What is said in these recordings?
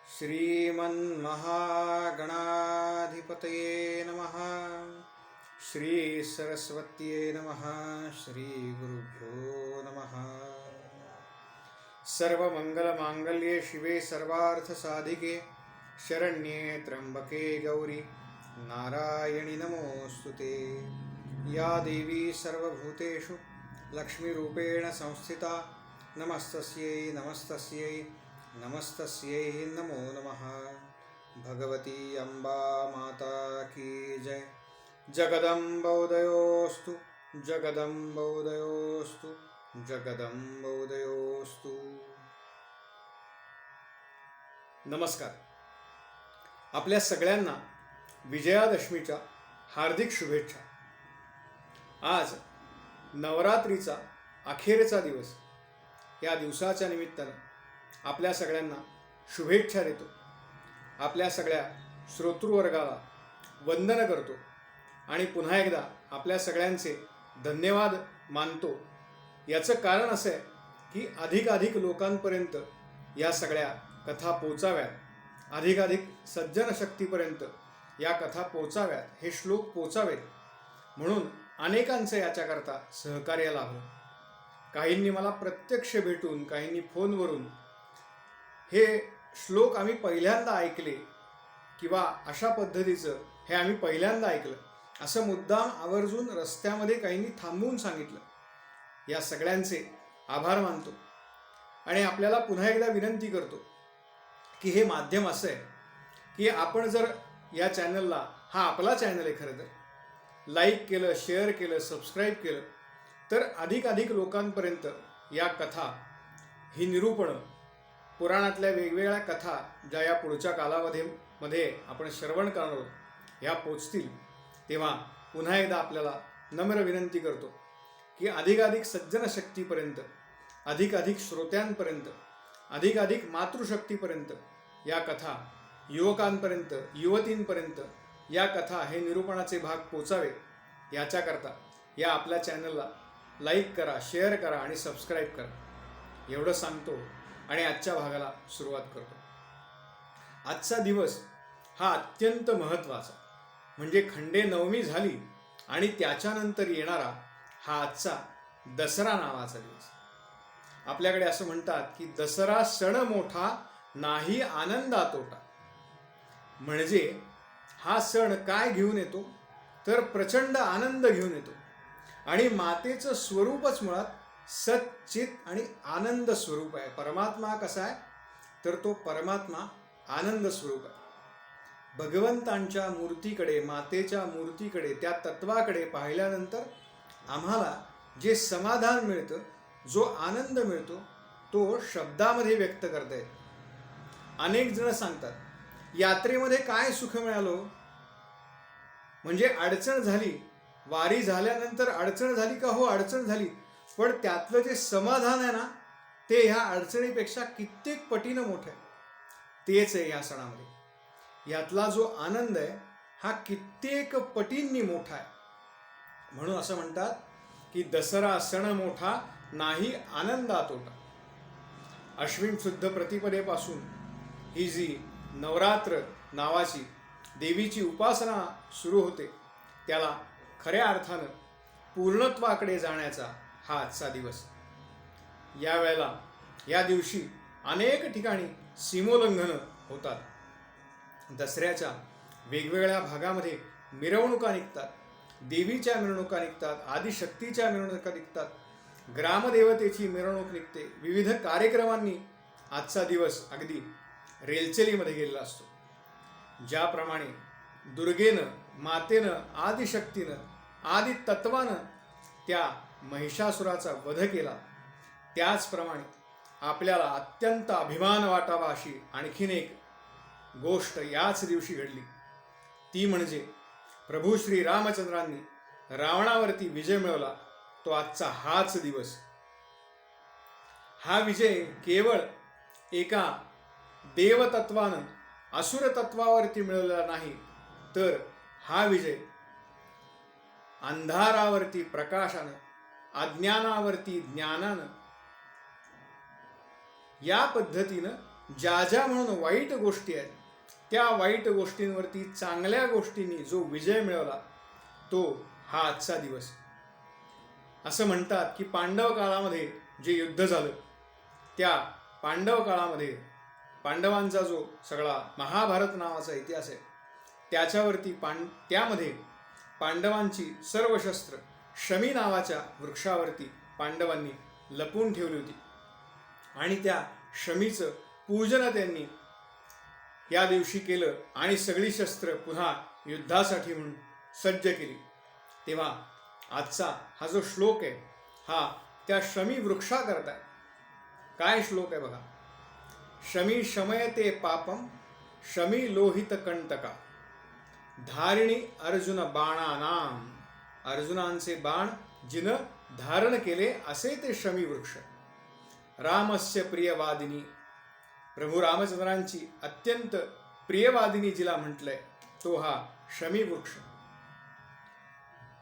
श्रीमन्महागणाधिपतये नमः। श्री सरस्वत्यै नमः। श्री गुरुभ्यो नमः। सर्वमंगलमांगल्ये शिवे सर्वार्थसाधिके शरण्ये त्र्यंबके गौरी नारायणि नमोस्तुते। या देवी सर्वभूतेषु लक्ष्मीरूपेण संस्थिता नमस्तस्यै नमस्तस्यै नमस्तस्यै नमो नमः। भगवती अम्बा माता की जय। जगदम्बोदयोस्तु जगदम्बोदयोस्तु जगदम्बोदयोस्तु। नमस्कार। आपल्या सगळ्यांना विजयादशमीच्या हार्दिक शुभेच्छा। आज नवरात्रीचा अखेरचा दिवस। या दिवसाच्या निमित्तानं आपल्या सगळ्यांना शुभेच्छा देतो। आपल्या सगळ्या श्रोतृवर्गाला वंदन करतो आणि पुन्हा एकदा आपल्या सगळ्यांचे धन्यवाद मानतो। याचं कारण असं आहे की अधिकाधिक लोकांपर्यंत या सगळ्या कथा पोचाव्यात, अधिकाधिक सज्जन शक्तीपर्यंत या कथा पोचाव्यात, हे श्लोक पोचावेत म्हणून अनेकांचं याच्याकरता सहकार्य लाभलं। काहींनी मला प्रत्यक्ष भेटून, काहींनी फोनवरून हे श्लोक आम्ही पहिल्यांदा ऐकले किंवा अशा पद्धतीचं हे आम्ही पहिल्यांदा ऐकलं असं मुद्दाम आवर्जून रस्त्यामध्ये काहींनी थांबवून सांगितलं। या सगळ्यांचे आभार मानतो आणि आपल्याला पुन्हा एकदा विनंती करतो की हे माध्यम असं आहे की आपण जर या चॅनलला, हा आपला चॅनल आहे खरं तर, लाईक केलं, शेअर केलं, सबस्क्राईब केलं तर अधिकाधिक लोकांपर्यंत या कथा, ही निरूपणं, पुराणातल्या वेगवेगळ्या कथा ज्या या पुढच्या कालावधीमध्ये आपण श्रवण करणार आहोत ह्या पोचतील। तेव्हा पुन्हा एकदा आपल्याला नम्र विनंती करतो की अधिकाधिक सज्जन शक्तीपर्यंत, अधिकाधिक श्रोत्यांपर्यंत, अधिकाधिक मातृशक्तीपर्यंत या कथा, युवकांपर्यंत, युवतींपर्यंत या कथा, हे निरूपणाचे भाग पोचावे याच्याकरता या आपल्या चॅनलला लाईक करा, शेअर करा आणि सबस्क्राईब करा एवढं सांगतो आणि आजच्या भागाला सुरुवात करतो। आजचा दिवस हा अत्यंत महत्त्वाचा, म्हणजे खंडे नवमी झाली आणि त्याच्यानंतर येणारा हा आजचा दसरा नावाचा दिवस। आपल्याकडे असं म्हणतात की दसरा सण मोठा नाही आनंदा तोटा। म्हणजे हा सण काय घेऊन येतो तर प्रचंड आनंद घेऊन येतो आणि मातेचं स्वरूपच मुळात सच्चित आणि आनंद स्वरूप आहे। परमात्मा कसा आहे तर तो परमात्मा आनंद स्वरूप आहे। भगवंतांच्या मूर्तीकडे, मातेच्या मूर्तीकडे, त्या तत्वाकडे पाहिल्यानंतर आम्हाला जे समाधान मिळतं, जो आनंद मिळतो, तो शब्दामध्ये व्यक्त करता येतो। अनेक जण सांगतात यात्रेमध्ये काय सुख मिळालं, म्हणजे अडचण झाली, वारी झाल्यानंतर अडचण झाली का? हो, अडचण झाली, पण त्यातलं जे समाधान आहे ना ते ह्या अडचणीपेक्षा कित्येक पटीनं मोठं आहे। तेच आहे या सणामध्ये। यातला जो आनंद आहे हा कित्येक पटींनी मोठा आहे। म्हणून असं म्हणतात की दसरा सण मोठा नाही आनंदा तोटा। अश्विन शुद्ध प्रतिपदेपासून ही जी नवरात्र नावाची देवीची उपासना सुरू होते त्याला खऱ्या अर्थानं पूर्णत्वाकडे जाण्याचा हा आजचा दिवस। यावेळेला, या दिवशी अनेक ठिकाणी सीमोल्लंघनं होतात। दसऱ्याच्या वेगवेगळ्या भागामध्ये मिरवणुका निघतात, देवीच्या मिरवणुका निघतात, आदिशक्तीच्या मिरवणुका निघतात, ग्रामदेवतेची मिरवणूक निघते। विविध कार्यक्रमांनी आजचा दिवस अगदी रेलचेलीमध्ये गेलेला असतो। ज्याप्रमाणे दुर्गेनं, मातेनं, आदिशक्तीनं, आदितत्वानं त्या महिषासुराचा वध केला, त्याचप्रमाणे आपल्याला अत्यंत अभिमान वाटावा अशी आणखीन एक गोष्ट याच दिवशी घडली। ती म्हणजे प्रभू श्री रामचंद्रांनी रावणावरती विजय मिळवला, तो आजचा हाच दिवस। हा विजय केवळ एका देवतत्वानं असुरतत्वावरती मिळवलेला नाही, तर हा विजय अंधारावरती प्रकाशानं, अज्ञानावरती ज्ञानानं, या पद्धतीनं ज्या ज्या म्हणून वाईट गोष्टी आहेत त्या वाईट गोष्टींवरती चांगल्या गोष्टींनी जो विजय मिळवला तो हा आजचा दिवस. असं म्हणतात की पांडव काळामध्ये जे युद्ध झालं त्या पांडव काळामध्ये पांडवांचा जो सगळा महाभारत नावाचा इतिहास आहे त्याच्यावरती त्यामध्ये पांडवांची सर्व शस्त्र शमी नावाच्या वृक्षावरती पांडवांनी लपवून ठेवली होती आणि त्या शमीचं पूजन त्यांनी या दिवशी केलं आणि सगळी शस्त्र पुन्हा युद्धासाठी म्हणून सज्ज केली. तेव्हा आजचा हा जो श्लोक आहे हा त्या शमी वृक्षाकरता आहे. काय श्लोक आहे बघा. शमी शमयते पापम शमी लोहित कंटका धारिणी अर्जुन बाणानाम. अर्जुनांचे बाण जिनं धारण केले असे ते शमी वृक्ष. रामस्य प्रियवादिनी प्रभू रामचंद्रांची अत्यंत प्रियवादिनी जिला म्हटलंय तो हा शमी वृक्ष.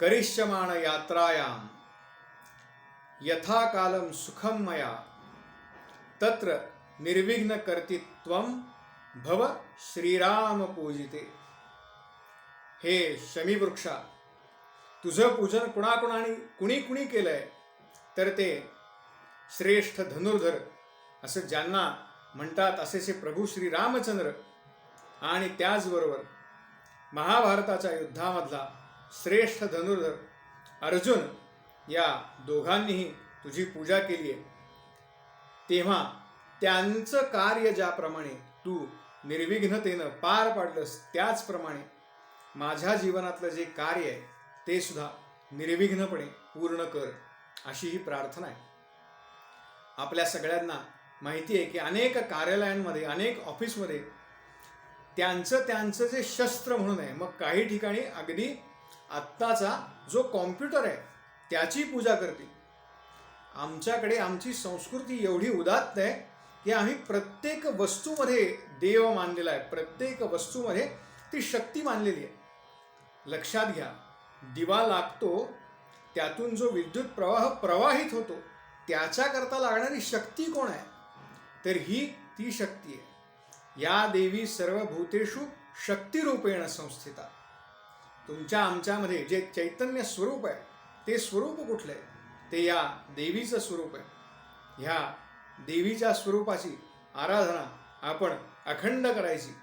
करिष्यमाण यात्रायाम यथा कालम सुखम मया तत्र निर्विघ्न कर्तृत्वम भव श्रीराम पूजिते. हे शमी वृक्षा तुझं पूजन कुणाकुणाने कुणी केलंय तर ते श्रेष्ठ धनुर्धर असं ज्यांना म्हणतात असेचे प्रभू श्री रामचंद्र आणि त्याचबरोबर महाभारताच्या युद्धामधला श्रेष्ठ धनुर्धर अर्जुन या दोघांनीही तुझी पूजा केली आहे. तेव्हा त्यांचं कार्य ज्याप्रमाणे तू निर्विघ्नतेनं पार पाडलंस त्याचप्रमाणे माझ्या जीवनातलं जे कार्य आहे ते सुद्धा निर्विघ्नपणे पूर्ण कर अशी ही प्रार्थना आहे. आपल्या सगळ्यांना माहिती आहे की अनेक कार्यालयांमध्ये अनेक ऑफिसमध्ये त्यांचं जे शस्त्र म्हणून आहे मग काही ठिकाणी अगदी आत्ताचा जो कॉम्प्युटर आहे त्याची पूजा करतील. आमच्याकडे आमची संस्कृती एवढी उदात्त आहे की आम्ही प्रत्येक वस्तूमध्ये देव मानलेला आहे. प्रत्येक वस्तूमध्ये ती शक्ती मानलेली आहे. लक्षात घ्या दिवा लागतो त्यातून जो विद्युत प्रवाह प्रवाहित होतो त्याच्याकरता लागणारी शक्ती कोण आहे तर ही ती शक्ती आहे. या देवी सर्वभूतेषु शक्तिरूपेण संस्थिता. तुमच्या आमच्यामध्ये जे चैतन्य स्वरूप आहे ते स्वरूप कुठलं आहे ते या देवीचं स्वरूप आहे. ह्या देवीच्या स्वरूपाची आराधना आपण अखंड करायची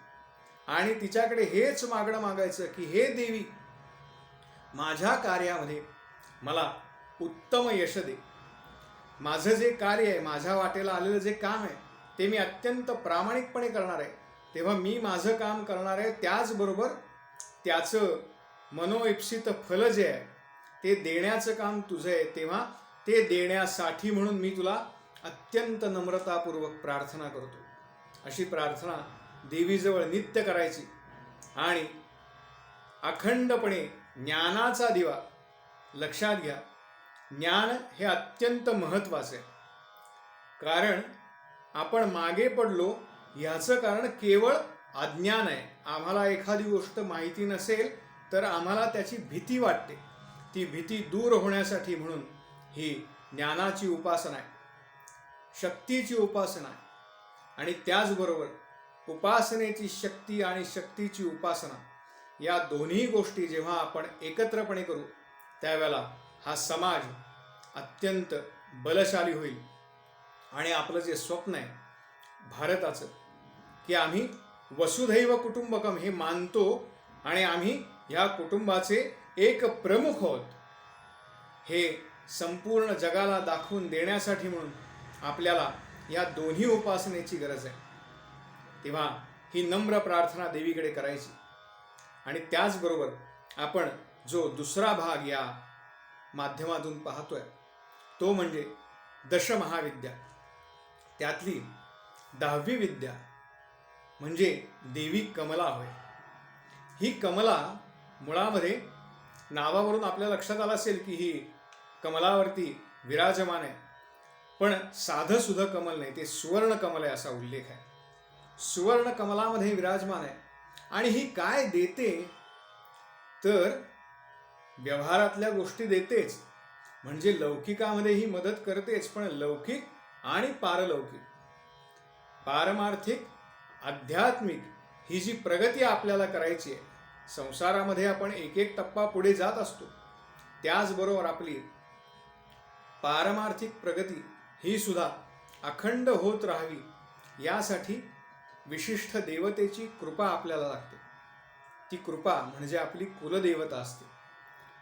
आणि तिच्याकडे हेच मागणं मागायचं की हे देवी माझ्या कार्यामध्ये मला उत्तम यश दे. माझं जे कार्य आहे माझ्या वाटेला आलेलं जे काम आहे ते मी अत्यंत प्रामाणिकपणे करणार आहे. तेव्हा मी माझं काम करणार आहे त्याचबरोबर त्याचं मनोइप्सित फल जे आहे ते देण्याचं काम तुझं आहे. तेव्हा ते देण्यासाठी म्हणून मी तुला अत्यंत नम्रतापूर्वक प्रार्थना करतो. अशी प्रार्थना देवीजवळ नित्य करायची आणि अखंडपणे ज्ञानाचा दिवा. लक्षात घ्या ज्ञान हे अत्यंत महत्त्वाचं आहे. कारण आपण मागे पडलो ह्याचं कारण केवळ अज्ञान आहे. आम्हाला एखादी गोष्ट माहिती नसेल तर आम्हाला त्याची भीती वाटते. ती भीती दूर होण्यासाठी म्हणून ही ज्ञानाची उपासना आहे, शक्तीची उपासना आहे. आणि त्याचबरोबर उपासनेची शक्ती आणि शक्तीची उपासना या दोन्ही गोष्टी जेव्हा आपण एकत्रपणे करू त्यावेळेला हा समाज अत्यंत बलशाली होईल. आणि आपलं जे स्वप्न आहे भारताचं की आम्ही वसुधैव कुटुंबकम हे मानतो आणि आम्ही ह्या कुटुंबाचे एक प्रमुख आहोत हे संपूर्ण जगाला दाखवून देण्यासाठी म्हणून आपल्याला या दोन्ही उपासनेची गरज आहे. तेव्हा ही नम्र प्रार्थना देवीकडे करायची. आणि त्याचबरोबर आपण जो दुसरा भाग या माध्यमातून पाहतोय तो म्हणजे दशमहाविद्या. त्यातली 10वी विद्या म्हणजे देवी कमला होय. ही कमला मुळामध्ये नावावरून आपल्या लक्षात आलं असेल की ही कमलावरती विराजमान आहे. पण साधं सुधं कमल नाही, ते सुवर्ण कमल आहे असा उल्लेख आहे. सुवर्ण कमलामध्ये विराजमान आहे. आणि ही काय देते तर व्यवहारातल्या गोष्टी देतेच म्हणजे लौकिकामध्ये ही मदत करतेच, पण लौकिक आणि पारलौकिक पारमार्थिक आध्यात्मिक ही जी प्रगती आपल्याला करायची आहे, संसारामध्ये आपण एक एक टप्पा पुढे जात असतो, त्याचबरोबर आपली पारमार्थिक प्रगती ही सुद्धा अखंड होत राहावी यासाठी विशिष्ट देवतेची कृपा आपल्याला लागते. ती कृपा म्हणजे आपली कुलदेवता असते.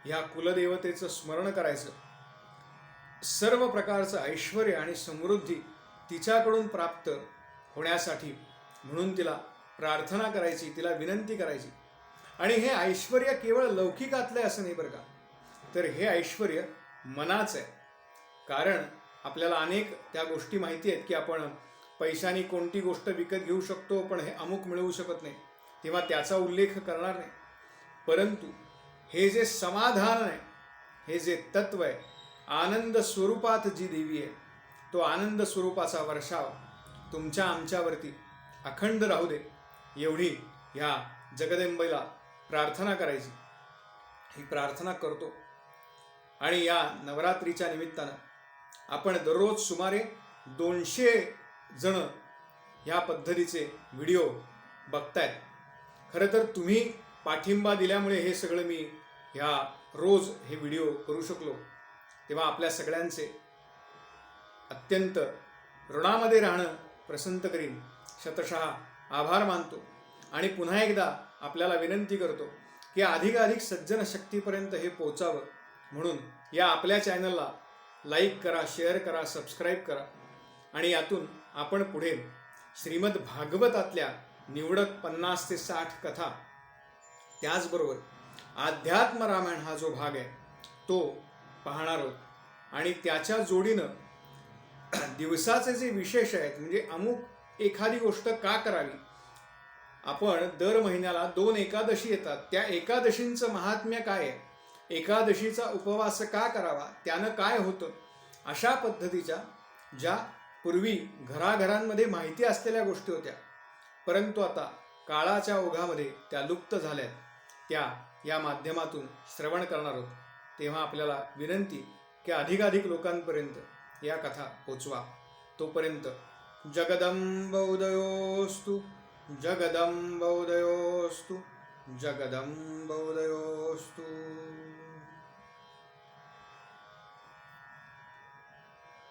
ह्या कुलदेवतेचं स्मरण करायचं, सर्व प्रकारचं ऐश्वर आणि समृद्धी तिच्याकडून प्राप्त होण्यासाठी म्हणून तिला प्रार्थना करायची, तिला विनंती करायची. आणि हे ऐश्वर केवळ लौकिकातलं असं नाही बरं का, तर हे ऐश्वर मनाचं आहे. कारण आपल्याला अनेक त्या गोष्टी माहिती आहेत की आपण पैशाने कोणती गोष्ट विकत घेऊ शकतो, पण हे अमुक मिळवू शकत नाही, तेव्हा त्याचा उल्लेख करणार नाही. परंतु हे जे समाधान आहे, हे जे तत्व आहे, आनंद स्वरूपात जी देवी आहे, तो आनंद स्वरूपाचा वर्षाव तुमच्या आमच्यावरती अखंड राहू दे, एवढी ह्या जगदंबेला प्रार्थना करायची. ही प्रार्थना करतो. आणि या नवरात्रीच्या निमित्तानं आपण दररोज सुमारे 200 जण ह्या पद्धतीचे व्हिडिओ बघतायत. खरं तर तुम्ही पाठिंबा दिल्यामुळे हे सगळं मी ह्या रोज हे व्हिडिओ करू शकलो. तेव्हा आपल्या सगळ्यांचे अत्यंत ऋणामध्ये राहणं पसंत करीन, शतशः आभार मानतो. आणि पुन्हा एकदा आपल्याला विनंती करतो की अधिकाधिक सज्जन शक्तीपर्यंत हे पोचावं, म्हणून या आपल्या चॅनलला लाईक करा, शेअर करा, सबस्क्राईब करा. आणि यातून आपण पुढे श्रीमद भागवतातल्या निवडक 50 ते 60 कथा, त्याचबरोबर अध्यात्म रामायण हा जो भाग आहे तो पाहणार आहोत. आणि त्याच्या जोडीनं दिवसाचे जे विशेष आहेत, म्हणजे अमुक एखादी गोष्ट का करावी, आपण दर महिन्याला 2 एकादशी येतात, त्या एकादशींचं महात्म्य काय आहे, एकादशीचा उपवास का करावा, त्यानं काय होतं, अशा पद्धतीच्या ज्या पूर्वी घराघरांमध्ये माहिती असलेल्या गोष्टी होत्या, परंतु आता काळाच्या ओघामध्ये त्या लुप्त झाल्यात, त्या या माध्यमातून श्रवण करणार आहोत. तेव्हा आपल्याला विनंती की अधिकाधिक लोकांपर्यंत या कथा पोचवा. तोपर्यंत जगदंबोदयोस्तु, जगदंबोदयोस्तु, जगदंबोदयोस्तु.